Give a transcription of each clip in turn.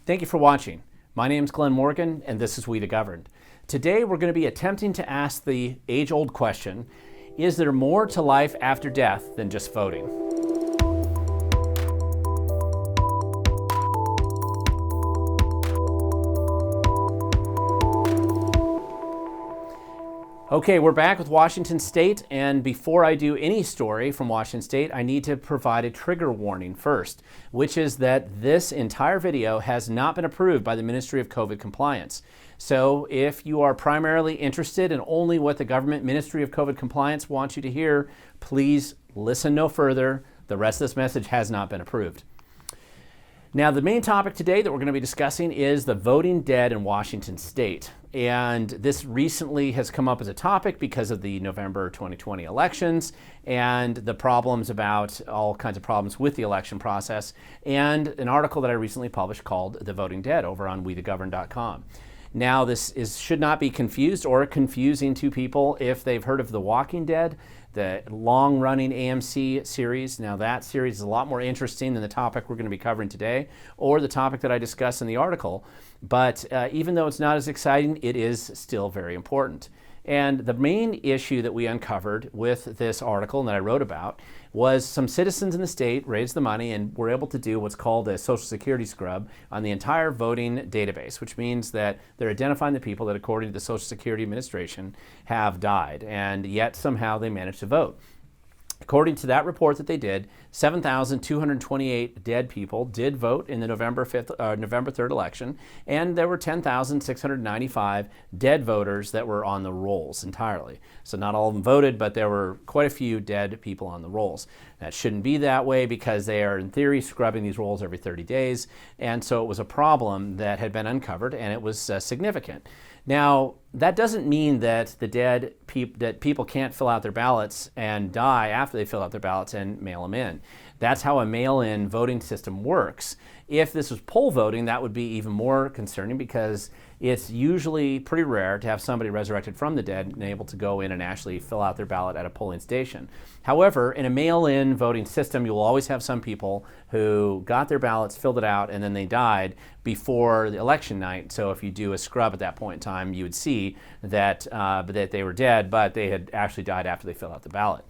Thank you for watching. My name is Glenn Morgan, and this is We the Governed. Today we're going to be attempting to ask the age-old question, is there more to life after death than just voting? Okay, we're back with Washington State, and before I do any story from Washington State, I need to provide a trigger warning first, which is that this entire video has not been approved by the Ministry of COVID Compliance. So if you are primarily interested in only what the government Ministry of COVID Compliance wants you to hear, please listen no further. The rest of this message has not been approved. Now, the main topic today that we're going to be discussing is the voting dead in Washington State. And this recently has come up as a topic because of the November 2020 elections and the problems about all kinds of problems with the election process, and an article that I recently published called The Voting Dead over on wethegovern.com. Now, this should not be confused or confusing to people if they've heard of The Walking Dead, the long-running AMC series. Now, that series is a lot more interesting than the topic we're going to be covering today, or the topic that I discuss in the article. But even though it's not as exciting, it is still very important. And the main issue that we uncovered with this article and that I wrote about was some citizens in the state raised the money and were able to do what's called a Social Security scrub on the entire voting database, which means that they're identifying the people that, according to the Social Security Administration, have died, and yet somehow they managed to vote. According to that report that they did, 7,228 dead people did vote in the November 3rd election, and there were 10,695 dead voters that were on the rolls entirely. So not all of them voted, but there were quite a few dead people on the rolls. That shouldn't be that way because they are, in theory, scrubbing these rolls every 30 days, and so it was a problem that had been uncovered, and it was significant. Now, that doesn't mean that that people can't fill out their ballots and die after they fill out their ballots and mail them in. That's how a mail-in voting system works. If this was poll voting, that would be even more concerning because it's usually pretty rare to have somebody resurrected from the dead and able to go in and actually fill out their ballot at a polling station. However, in a mail-in voting system, you will always have some people who got their ballots, filled it out, and then they died before the election night. So if you do a scrub at that point in time, you would see that they were dead, but they had actually died after they filled out the ballot.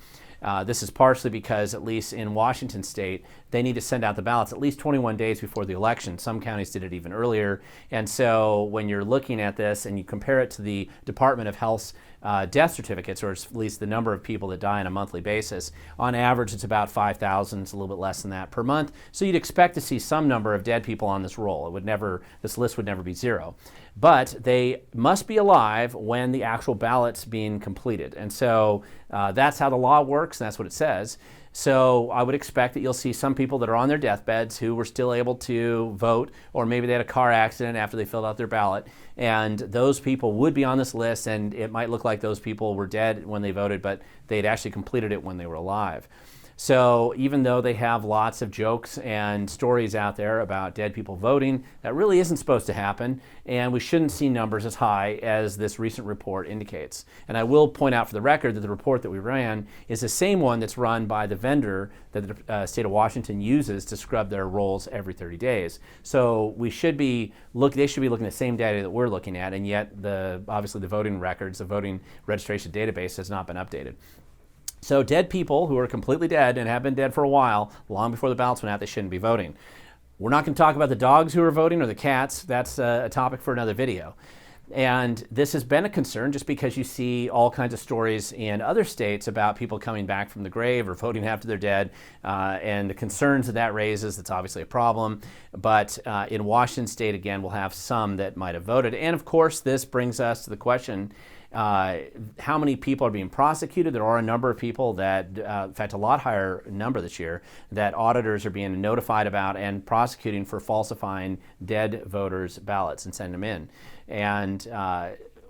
This is partially because, at least in Washington State, they need to send out the ballots at least 21 days before the election. Some counties did it even earlier. And so when you're looking at this and you compare it to the Department of Health's death certificates, or at least the number of people that die on a monthly basis, on average it's about 5,000, it's a little bit less than that per month. So you'd expect to see some number of dead people on this roll. This list would never be zero. But they must be alive when the actual ballot's being completed. And so that's how the law works, and that's what it says. So I would expect that you'll see some people that are on their deathbeds who were still able to vote, or maybe they had a car accident after they filled out their ballot, and those people would be on this list, and it might look like those people were dead when they voted, but they'd actually completed it when they were alive. So even though they have lots of jokes and stories out there about dead people voting, that really isn't supposed to happen, and we shouldn't see numbers as high as this recent report indicates. And I will point out for the record that the report that we ran is the same one that's run by the vendor that the state of Washington uses to scrub their rolls every 30 days. So they should be looking at the same data that we're looking at, and yet obviously the voting records, the voting registration database has not been updated. So dead people who are completely dead and have been dead for a while, long before the ballots went out, they shouldn't be voting. We're not going to talk about the dogs who are voting or the cats. That's a topic for another video. And this has been a concern just because you see all kinds of stories in other states about people coming back from the grave or voting after they're dead, and the concerns that raises. That's obviously a problem. But in Washington State, again, we'll have some that might have voted. And of course, this brings us to the question, how many people are being prosecuted? There are a number of people that, in fact, a lot higher number this year, that auditors are being notified about and prosecuting for falsifying dead voters' ballots and sending them in. And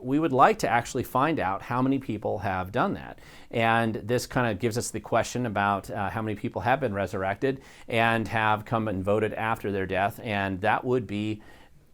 we would like to actually find out how many people have done that. And this kind of gives us the question about how many people have been resurrected and have come and voted after their death. And that would be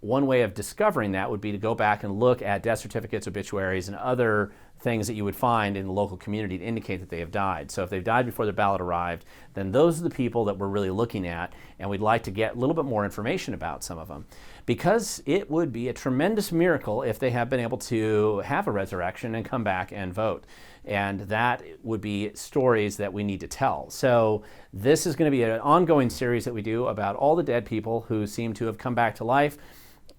one way of discovering that would be to go back and look at death certificates, obituaries, and other things that you would find in the local community to indicate that they have died. So if they've died before their ballot arrived, then those are the people that we're really looking at, and we'd like to get a little bit more information about some of them, because it would be a tremendous miracle if they have been able to have a resurrection and come back and vote. And that would be stories that we need to tell. So this is going to be an ongoing series that we do about all the dead people who seem to have come back to life,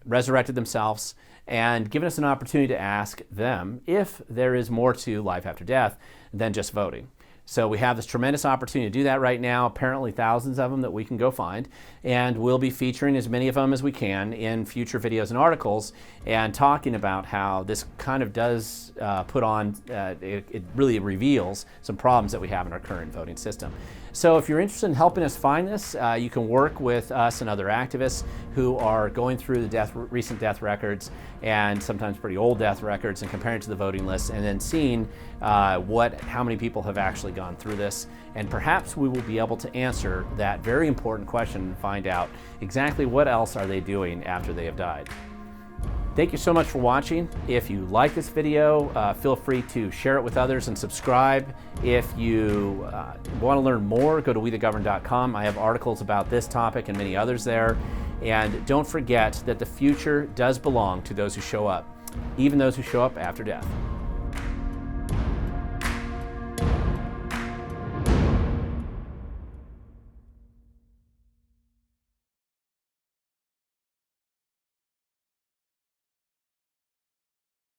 resurrected themselves, and given us an opportunity to ask them if there is more to life after death than just voting. So we have this tremendous opportunity to do that right now, apparently thousands of them that we can go find, and we'll be featuring as many of them as we can in future videos and articles, and talking about how this kind of does put on, it really reveals some problems that we have in our current voting system. So if you're interested in helping us find this, you can work with us and other activists who are going through the recent death records, and sometimes pretty old death records, and comparing it to the voting list, and then seeing how many people have actually gone through this. And perhaps we will be able to answer that very important question and find out exactly what else are they doing after they have died. Thank you so much for watching. If you like this video, feel free to share it with others and subscribe. If you want to learn more, go to wethegovern.com. I have articles about this topic and many others there. And don't forget that the future does belong to those who show up, even those who show up after death.